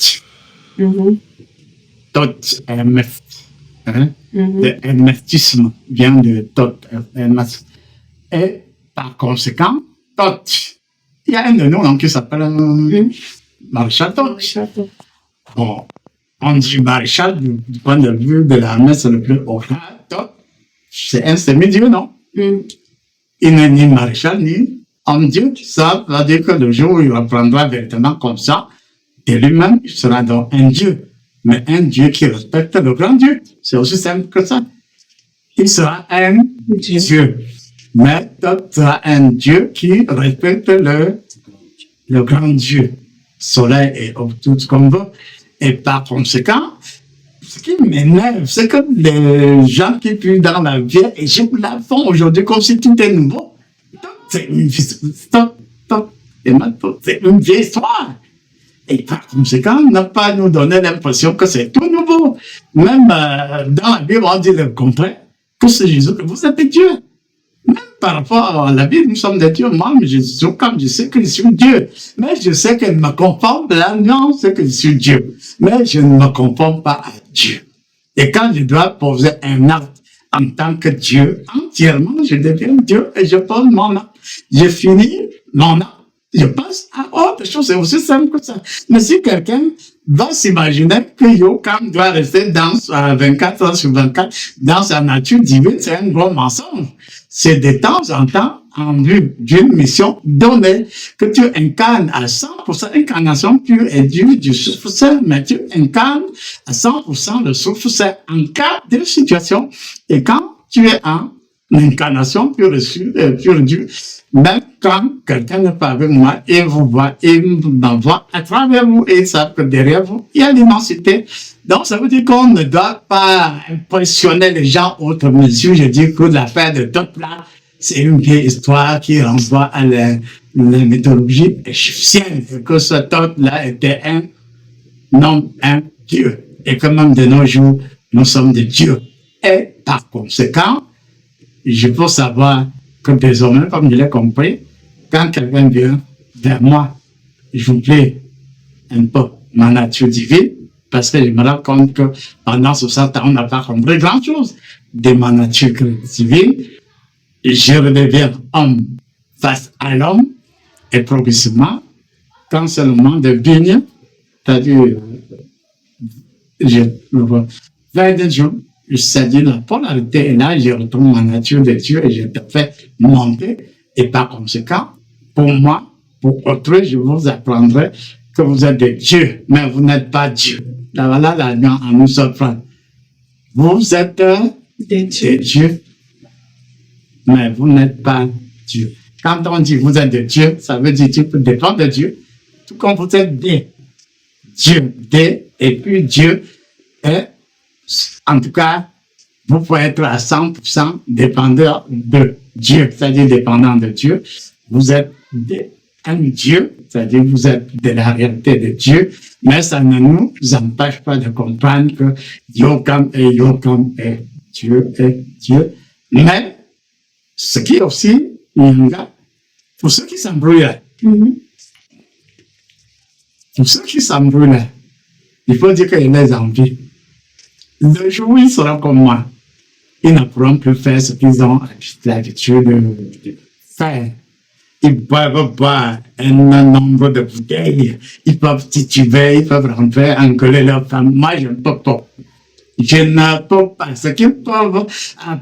Tot, Hermès. Hein? Le hermétisme vient de Tot, Hermès. Et par conséquent, Tot. Il y a un de nous qui s'appelle Maréchal Tot. Bon, on dit Maréchal du point de vue de l'armée, c'est le plus haut. Tot, c'est un semi-dieu, non? Il n'est ni maréchal, ni homme-dieu. Ça veut dire que le jour où il reprendra véritablement comme ça, de lui-même, il sera donc un dieu. Mais un dieu qui respecte le grand Dieu. C'est aussi simple que ça. Il sera un dieu. Mais Tot sera un dieu qui respecte le grand Dieu. Soleil et tout comme ça. Et par conséquent, ce qui m'énerve, c'est que les gens qui vivent dans la vieille Égypte la font aujourd'hui comme si tout est nouveau. C'est une vieille histoire. Et par conséquent, on n'a pas à nous donner l'impression que c'est tout nouveau. Même dans la Bible, on dit le contraire, que c'est Jésus, que vous êtes des dieux. Même par rapport à la Bible, nous sommes des dieux. Moi, comme je sais que je suis Dieu, mais je sais qu'elle me conforme de l'alliance que je suis Dieu. Mais je ne me conforme pas à Dieu. Et quand je dois poser un acte en tant que Dieu, entièrement, je deviens Dieu et je pose mon acte. Je finis mon acte. Je passe à autre chose, c'est aussi simple que ça. Mais si quelqu'un va s'imaginer que Yokam doit rester dans 24 heures sur 24 dans sa nature divine, c'est un gros mensonge. C'est de temps en temps, en vue d'une mission donnée, que tu incarnes à 100%, incarnation pure et dure du souffle, mais tu incarnes à 100% le souffle en cas de situation. Et quand tu es en l'incarnation pure et dure, même quand quelqu'un n'est pas avec moi, il vous voit, il m'envoie à travers vous et il sait que derrière vous, il y a l'immensité. Donc, ça veut dire qu'on ne doit pas impressionner les gens autre mesure. Je dis que l'affaire de Tot là, c'est une vieille histoire qui renvoie à la mythologie égyptienne. Que ce Tot là était un homme, un dieu. Et que même de nos jours, nous sommes des dieux. Et par conséquent, je peux savoir que désormais, comme je l'ai compris, quand quelqu'un vient vers moi, j'oublie un peu ma nature divine, parce que je me rends compte que pendant 60 ans, on n'a pas compris grand-chose de ma nature divine. Je redeviens homme face à l'homme, et progressivement, quand c'est le moment de venir, c'est-à-dire, je vois, 22 jours, c'est-à-dire la polarité est là, je retourne ma nature de Dieu et je te fais monter. Et par conséquent, pour moi, pour autrui, je vous apprendrai que vous êtes des dieux, mais vous n'êtes pas Dieu. Là, voilà la nuance en nous surprendre. Vous êtes des dieux, mais vous n'êtes pas Dieu. Quand on dit vous êtes des dieux, ça veut dire que tu peux dépendre de Dieu, tout comme vous êtes des dieux, et puis Dieu est, en tout cas, vous pouvez être à 100% dépendant de Dieu, c'est-à-dire dépendant de Dieu. Vous êtes un Dieu, c'est-à-dire vous êtes de la réalité de Dieu, mais ça ne nous empêche pas de comprendre que Yokam est Dieu est Dieu. Mais ce qui est aussi, pour ceux qui s'embrouillent, pour ceux qui s'embrouillent, il faut dire qu'il les envie. Le jour où ils seront comme moi, ils ne pourront plus faire ce qu'ils ont l'habitude de faire. Ils peuvent boire un nombre de bouteilles, ils peuvent tituber, ils peuvent rentrer, engueuler leur femme. Moi, je ne peux pas. Je ne peux pas. Ce qu'ils peuvent,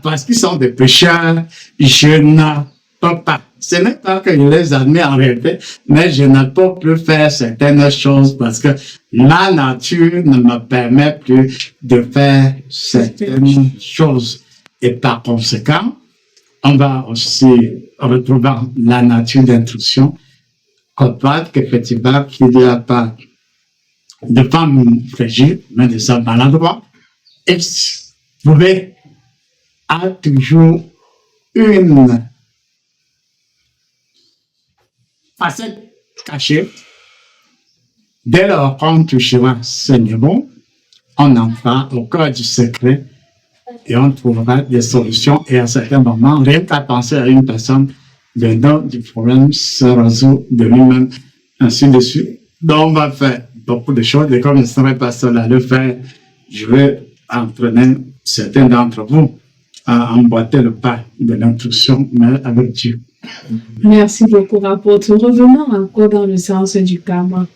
parce qu'ils sont des pécheurs, je ne peux pas. Ce n'est pas que je les admets en réalité, mais je ne peux plus faire certaines choses parce que ma nature ne me permet plus de faire certaines choses. Et par conséquent, on va aussi retrouver la nature d'instruction, comprendre qu'effectivement, qu'il n'y a pas de femme fragile, mais de femmes maladroits. Et trouver a toujours une facette cachée. Dès lors qu'on touchera ce niveau, on entrera au cœur du secret et on trouvera des solutions. Et à certains moments, rien qu'à penser à une personne, le nom du problème se résout de lui-même, ainsi de suite. Donc, on va faire beaucoup de choses. Et comme je ne serai pas seul à le faire, je vais entraîner certains d'entre vous à emboîter le pas de l'instruction, mais avec Dieu. Merci beaucoup, apôtre. Revenons encore dans le sens du karma.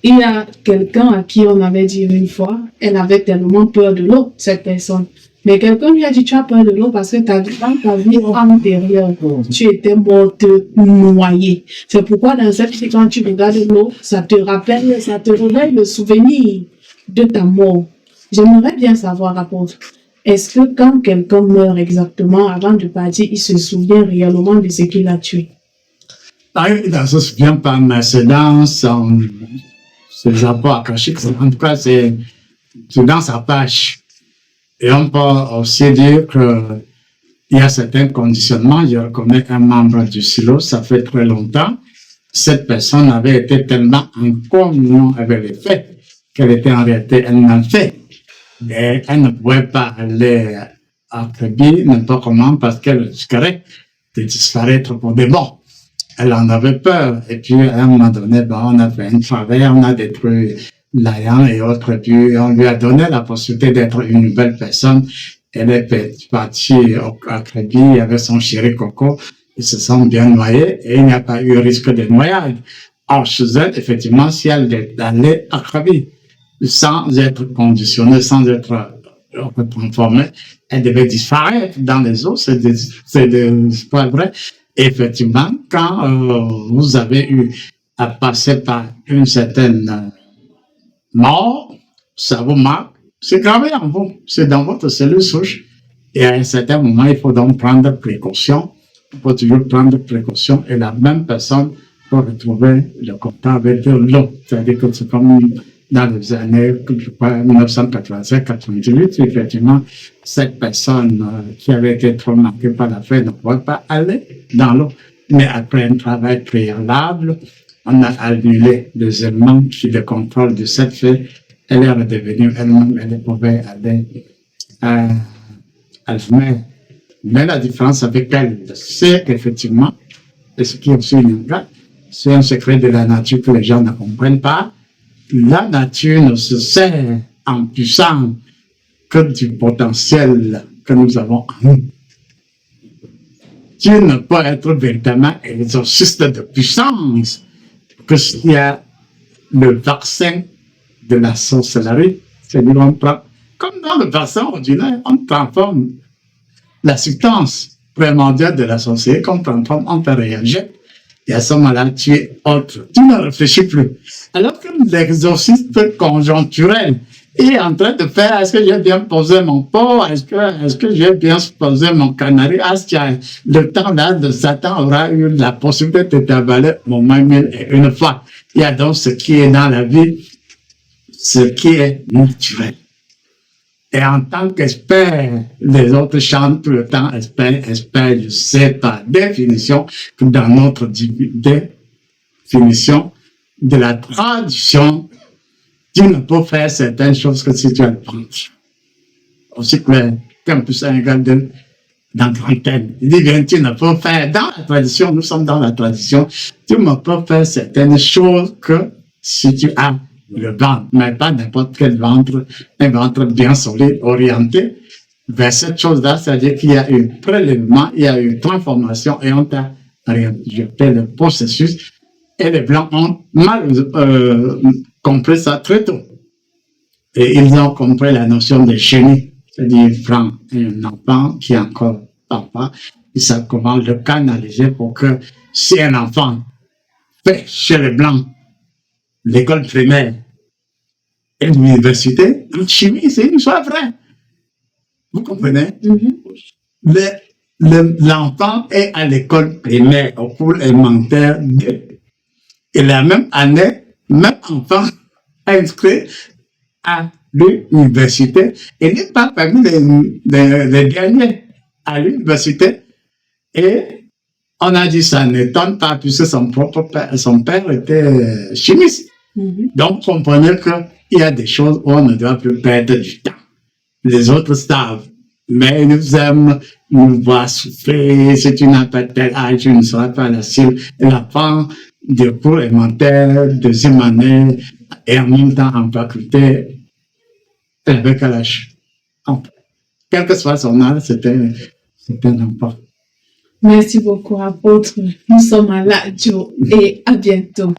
Il y a quelqu'un à qui on avait dit une fois, elle avait tellement peur de l'eau, cette personne. Mais quelqu'un lui a dit, tu as peur de l'eau parce que dans ta vie antérieure, tu étais morte noyée. C'est pourquoi dans cette vie, quand tu regardes l'eau, ça te rappelle, ça te réveille le souvenir de ta mort. J'aimerais bien savoir, apôtre, est-ce que quand quelqu'un meurt exactement avant de partir, il se souvient réellement de ce qu'il a tué? Il ne se souvient pas, mais c'est dans ses rapports akashiques. En tout cas, c'est dans sa page. Et on peut aussi dire qu'il y a certains conditionnements. Je reconnais un membre du silo, ça fait très longtemps. Cette personne avait été tellement en communion avec les faits qu'elle était en réalité elle-même fait. Et elle ne pouvait pas aller à Créby n'importe comment parce qu'elle risquerait de disparaître pour des bons. Elle en avait peur. Et puis, à un moment donné, on a fait un travail, on a détruit l'ayant et autres. Et puis, on lui a donné la possibilité d'être une nouvelle personne. Elle est partie à Créby avec son chéri Coco. Ils se sont bien noyés et il n'y a pas eu risque de noyade. Or, chez elle, effectivement, si elle est allée à Créby, sans être conditionnée, sans être transformée, elle devait disparaître dans les eaux. C'est pas vrai. Effectivement, quand vous avez eu à passer par une certaine mort, ça vous marque, c'est gravé en vous, c'est dans votre cellule souche. Et à un certain moment, il faut donc prendre précaution. Il faut toujours prendre précaution et la même personne peut retrouver le contact avec l'eau. C'est-à-dire que c'est comme dans les années, je crois, 1987-98, effectivement, cette personne qui avait été trop marquée par la fête ne pouvait pas aller dans l'eau. Mais après un travail préalable, on a annulé les éléments qui le contrôlent de cette fête. Elle est redevenue elle-même, elle pouvait aller à mer. Mais la différence avec elle, c'est qu'effectivement, et ce qui est aussi c'est un secret de la nature que les gens ne comprennent pas. La nature ne se sert en puissance que du potentiel que nous avons en nous. Dieu ne peut être véritablement exorciste de puissance que s'il y a le vaccin de la sorcellerie. C'est-à-dire on prend, comme dans le vaccin ordinaire, on transforme la substance primordiale de la sorcellerie qu'on transforme en réagent. Et à ce moment-là, tu es autre. Tu ne réfléchis plus. Alors que l'exorcisme conjoncturel est en train de faire, est-ce que j'ai bien posé mon pot? Est-ce que j'ai bien posé mon canari? Est-ce que le temps là de Satan aura eu la possibilité de t'avaler mon mamie une fois? Il y a donc ce qui est dans la vie, ce qui est naturel. Et en tant qu'expert, les autres chantent tout le temps, expert, je sais par définition que dans notre définition de la tradition, tu ne peux faire certaines choses que si tu as le prendre. Aussi clair qu'un plus un gars dans trentaine. Il dit bien, tu ne peux faire, dans la tradition, nous sommes dans la tradition, tu ne peux faire certaines choses que si tu as le ventre, mais pas n'importe quel ventre, un ventre bien solide, orienté vers cette chose-là, c'est-à-dire qu'il y a eu prélèvement, il y a eu transformation et on t'a jeté le processus et les Blancs ont mal compris ça très tôt. Et ils ont compris la notion de génie, c'est-à-dire prendre un enfant qui est encore papa, ils savent comment le canaliser pour que si un enfant fait chez les Blancs l'école primaire et l'université, en chimie, c'est une histoire vraie. Vous comprenez? L'enfant est à l'école primaire, au cours élémentaire 2. Et la même année, même enfant inscrit à l'université. Il n'est pas parmi les derniers à l'université. Et on a dit ça n'étonne pas puisque son père était chimiste. Donc, comprenez qu'il y a des choses où on ne doit plus perdre du temps. Les autres savent, mais ils nous aiment, ils nous voient souffrir. Si tu n'as pas tel âge, tu ne seras pas la cible. Elle apprend des cours élémentaires, deuxième année, et en même temps en faculté, avec l'âge. Quel que soit son âge, c'était un enfant. Merci beaucoup, apôtre. Nous sommes à la radio et à bientôt.